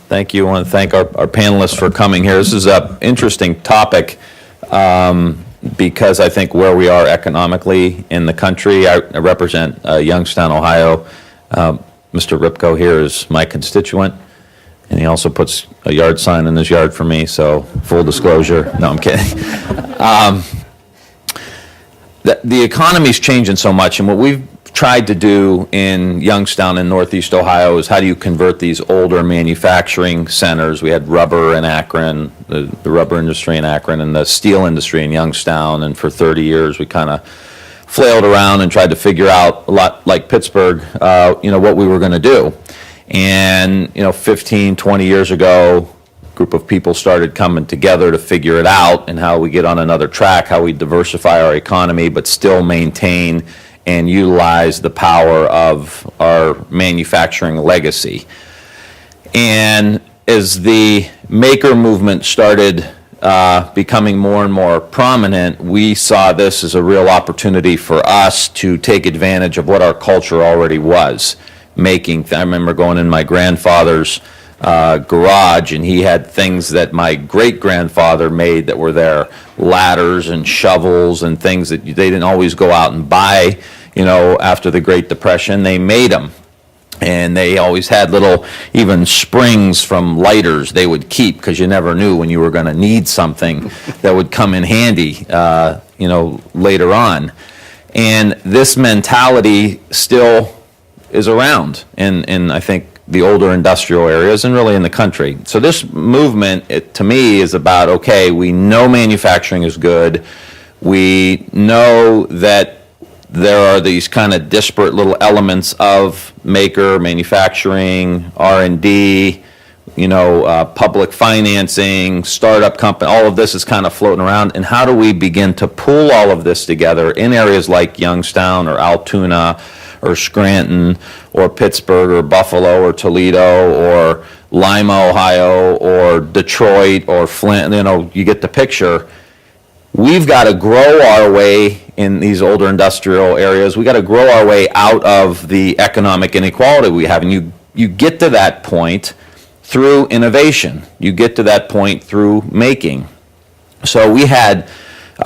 Thank you. I want to thank our panelists for coming here. This is an interesting topic because I think where we are economically in the country. I represent Youngstown, Ohio. Mr. Ripko here is my constituent, and he also puts a yard sign in his yard for me, so full disclosure. No, I'm kidding. The economy's changing so much, and what we've tried to do in Youngstown in Northeast Ohio is how do you convert these older manufacturing centers? We had rubber in Akron, the rubber industry in Akron, and the steel industry in Youngstown, and for 30 years we kind of flailed around and tried to figure out, a lot like Pittsburgh, what we were going to do. And 15, 20 years ago, a group of people started coming together to figure it out and how we get on another track, how we diversify our economy but still maintain and utilize the power of our manufacturing legacy. And as the maker movement started becoming more and more prominent, we saw this as a real opportunity for us to take advantage of what our culture already was making. I remember going in my grandfather's garage, and he had things that my great-grandfather made that were there, ladders and shovels and things that they didn't always go out and buy, after the Great Depression. They made them. And they always had little, even springs from lighters they would keep, because you never knew when you were going to need something that would come in handy, later on. And this mentality still is around in I think, the older industrial areas and really in the country. So this movement, to me, is about, okay, we know manufacturing is good. We know that there are these kind of disparate little elements of maker, manufacturing, R&D, public financing, startup company, all of this is kind of floating around. And how do we begin to pool all of this together in areas like Youngstown or Altoona or Scranton or Pittsburgh or Buffalo or Toledo or Lima, Ohio, or Detroit or Flint? You get the picture. We've got to grow our way in these older industrial areas. We've got to grow our way out of the economic inequality we have. And you get to that point through innovation. You get to that point through making. So we had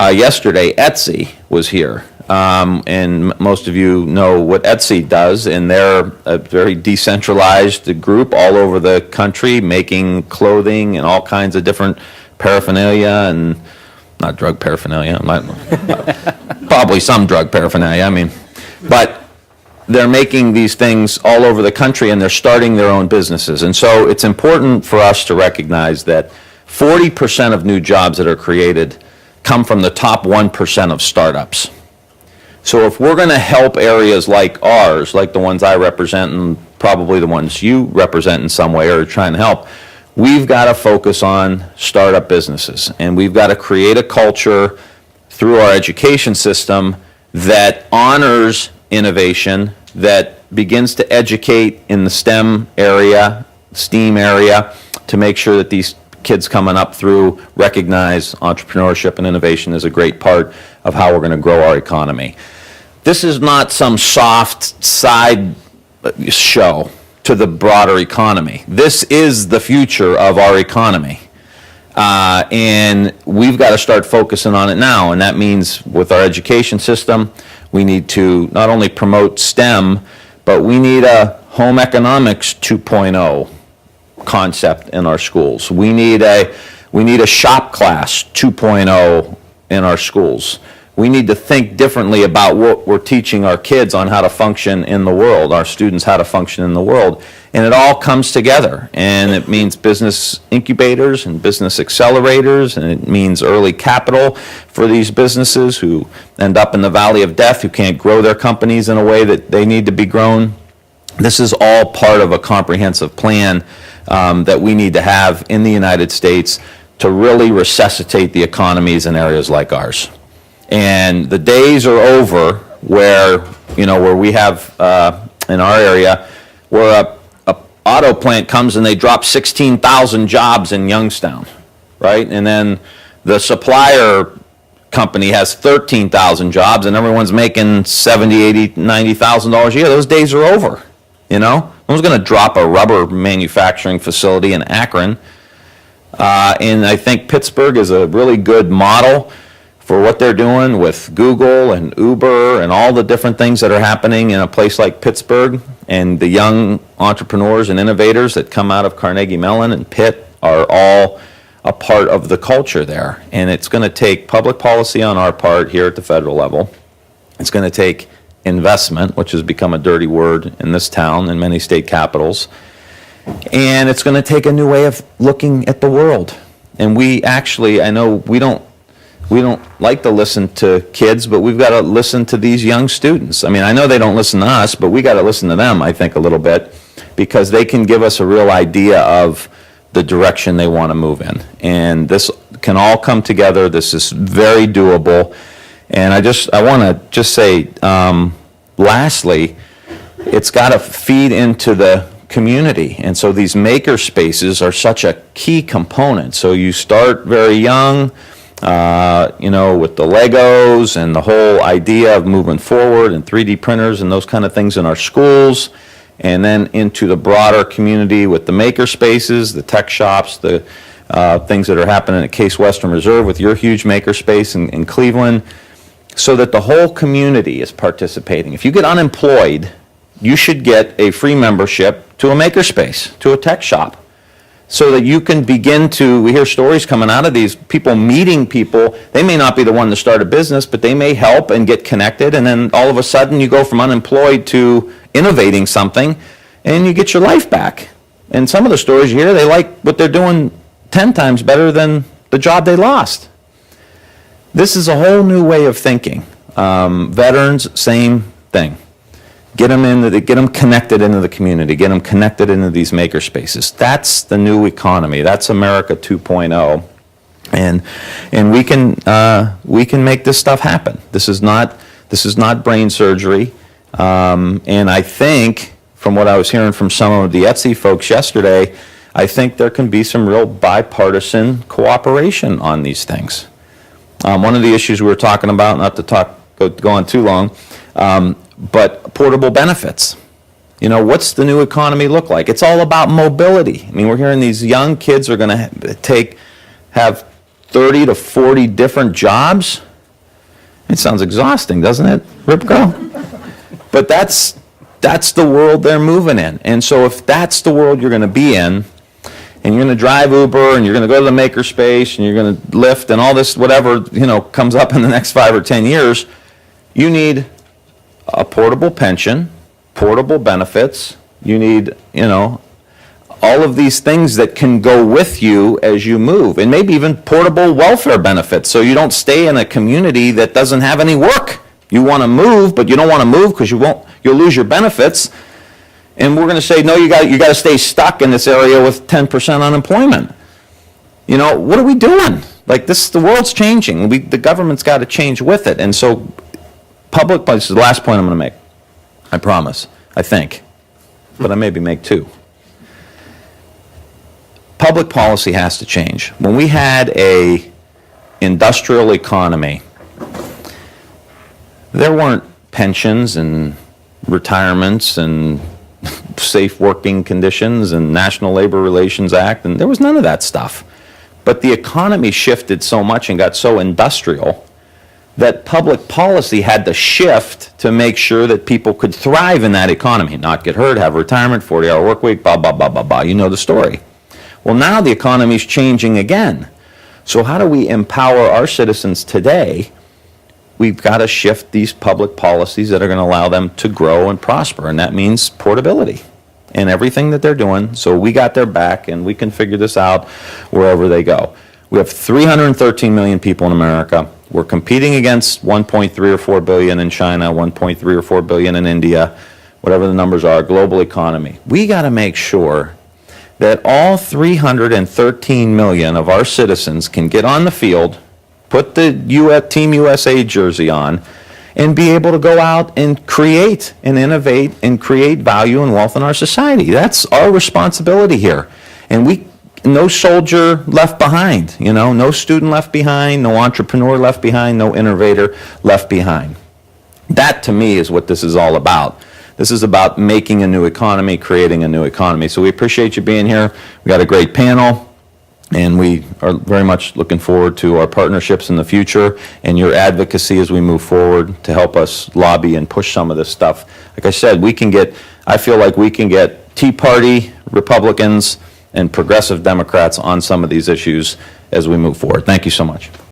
yesterday, Etsy was here. And most of you know what Etsy does, and they're a very decentralized group all over the country making clothing and all kinds of different paraphernalia, and not drug paraphernalia, probably some drug paraphernalia, but they're making these things all over the country, and they're starting their own businesses. And so it's important for us to recognize that 40% of new jobs that are created come from the top 1% of startups. So if we're going to help areas like ours, like the ones I represent and probably the ones you represent in some way or are trying to help, we've got to focus on startup businesses, and we've got to create a culture through our education system that honors innovation, that begins to educate in the STEM area, STEAM area, to make sure that these kids coming up through recognize entrepreneurship and innovation is a great part of how we're going to grow our economy. This is not some soft side show to the broader economy. This is the future of our economy. And we've got to start focusing on it now. And that means with our education system, we need to not only promote STEM, but we need a home economics 2.0 concept in our schools. We need a shop class 2.0 in our schools. We need to think differently about what we're teaching our kids on how to function in the world, our students how to function in the world. And it all comes together. And it means business incubators and business accelerators, and it means early capital for these businesses who end up in the valley of death, who can't grow their companies in a way that they need to be grown. This is all part of a comprehensive plan that we need to have in the United States to really resuscitate the economies in areas like ours. And the days are over where we have in our area where a auto plant comes and they drop 16,000 jobs in Youngstown, right? And then the supplier company has 13,000 jobs and everyone's making $70,000, $80,000, $90,000 a year. Those days are over, one's going to drop a rubber manufacturing facility in Akron. And I think Pittsburgh is a really good model for what they're doing with Google and Uber and all the different things that are happening in a place like Pittsburgh. And the young entrepreneurs and innovators that come out of Carnegie Mellon and Pitt are all a part of the culture there. And it's going to take public policy on our part here at the federal level. It's going to take investment, which has become a dirty word in this town and many state capitals. And it's going to take a new way of looking at the world. And we actually, I know we don't like to listen to kids, but we've got to listen to these young students. I mean, I know they don't listen to us, but we got to listen to them, I think, a little bit, because they can give us a real idea of the direction they want to move in. And this can all come together. This is very doable. And I want to just say, lastly, it's got to feed into the community. And so these maker spaces are such a key component. So you start very young, with the Legos and the whole idea of moving forward and 3D printers and those kind of things in our schools, and then into the broader community with the maker spaces, the tech shops, the things that are happening at Case Western Reserve with your huge maker space in Cleveland, so that the whole community is participating. If you get unemployed, you should get a free membership to a makerspace, to a tech shop, so that you can begin to, we hear stories coming out of these people meeting people. They may not be the one to start a business, but they may help and get connected, and then all of a sudden you go from unemployed to innovating something, and you get your life back. And some of the stories you hear, they like what they're doing 10 times better than the job they lost. This is a whole new way of thinking. Veterans, same thing. Get them connected into the community. Get them connected into these maker spaces. That's the new economy. That's America 2.0, and we can make this stuff happen. This is not brain surgery. And I think, from what I was hearing from some of the Etsy folks yesterday, I think there can be some real bipartisan cooperation on these things. One of the issues we were talking about, not to go on too long, but portable benefits. What's the new economy look like? It's all about mobility. I mean, we're hearing these young kids are going to have 30 to 40 different jobs. It sounds exhausting, doesn't it, Ripco? But that's the world they're moving in. And so if that's the world you're going to be in, and you're going to drive Uber, and you're going to go to the makerspace, and you're going to Lyft, and all this, whatever, comes up in the next 5 or 10 years, you need a portable pension, portable benefits. You need, all of these things that can go with you as you move, and maybe even portable welfare benefits, so you don't stay in a community that doesn't have any work. You want to move, but you don't want to move because you'll lose your benefits. And we're going to say, no, you got to stay stuck in this area with 10% unemployment. What are we doing? The world's changing. The government's got to change with it. And so public policy, the last point I'm going to make, I promise, I think, but I maybe make two. Public policy has to change. When we had a industrial economy, there weren't pensions and retirements and safe working conditions and National Labor Relations Act, and there was none of that stuff. But the economy shifted so much and got so industrial that public policy had to shift to make sure that people could thrive in that economy, not get hurt, have retirement, 40-hour work week, blah, blah, blah, blah, blah. You know the story. Well, now the economy's changing again. So how do we empower our citizens today? We've got to shift these public policies that are going to allow them to grow and prosper, and that means portability in everything that they're doing. So we got their back, and we can figure this out wherever they go. We have 313 million people in America. We're competing against 1.3 or 4 billion in China, 1.3 or 4 billion in India, whatever the numbers are, global economy. We got to make sure that all 313 million of our citizens can get on the field, put the Team USA jersey on, and be able to go out and create and innovate and create value and wealth in our society. That's our responsibility here. And no soldier left behind, no student left behind, no entrepreneur left behind, no innovator left behind. That, to me, is what this is all about. This is about making a new economy, creating a new economy. So we appreciate you being here. We got a great panel. And we are very much looking forward to our partnerships in the future and your advocacy as we move forward to help us lobby and push some of this stuff. Like I said, I feel like we can get Tea Party, Republicans, and progressive Democrats on some of these issues as we move forward. Thank you so much.